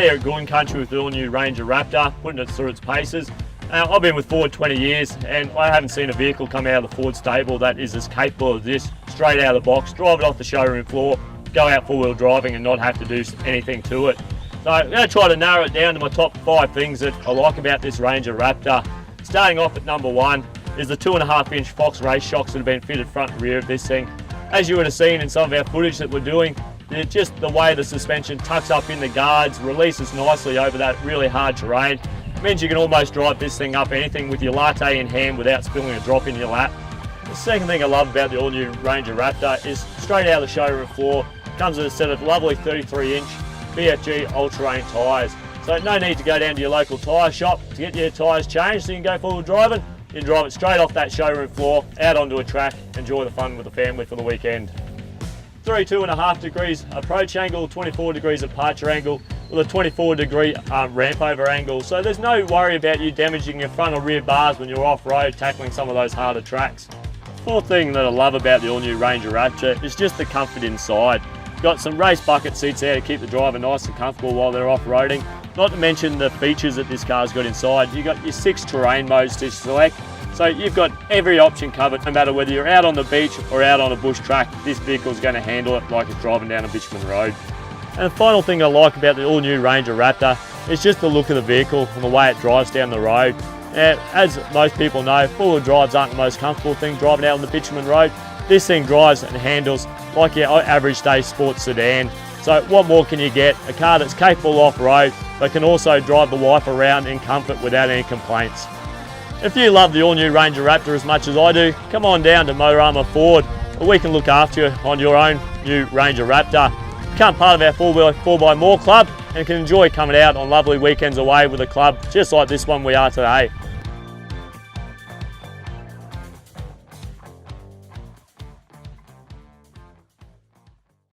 Today here at Goon Country with the all-new Ranger Raptor, putting it through its paces. I've been with Ford 20 years and I haven't seen a vehicle come out of the Ford stable that is as capable as this, straight out of the box, drive it off the showroom floor, go out four-wheel driving and not have to do anything to it. So I'm going to try to narrow it down to my top 5 things that I like about this Ranger Raptor. Starting off at number 1 is the 2.5-inch Fox race shocks that have been fitted front and rear of this thing. As you would have seen in some of our footage that we're doing, just the way the suspension tucks up in the guards, releases nicely over that really hard terrain. It means you can almost drive this thing up anything with your latte in hand without spilling a drop in your lap. The second thing I love about the all-new Ranger Raptor is straight out of the showroom floor, comes with a set of lovely 33-inch BFG all-terrain tyres. So no need to go down to your local tyre shop to get your tyres changed so you can go forward driving. You can drive it straight off that showroom floor, out onto a track, enjoy the fun with the family for the weekend. 32.5 degrees approach angle, 24 degrees departure angle with a 24-degree ramp over angle. So there's no worry about you damaging your front or rear bars when you're off-road tackling some of those harder tracks. Fourth thing that I love about the all-new Ranger Raptor is just the comfort inside. Got some race bucket seats there to keep the driver nice and comfortable while they're off-roading. Not to mention the features that this car's got inside. You've got your 6 terrain modes to select. So you've got every option covered, no matter whether you're out on the beach or out on a bush track, this vehicle's going to handle it like it's driving down a bitumen road. And the final thing I like about the all-new Ranger Raptor is just the look of the vehicle and the way it drives down the road. As most people know, four-wheel drives aren't the most comfortable thing driving out on the bitumen road. This thing drives and handles like your average day sports sedan. So what more can you get? A car that's capable off-road, but can also drive the wife around in comfort without any complaints. If you love the all-new Ranger Raptor as much as I do, come on down to Motorama Ford, where we can look after you on your own new Ranger Raptor. Become part of our 4x4 More club and can enjoy coming out on lovely weekends away with a club just like this one we are today.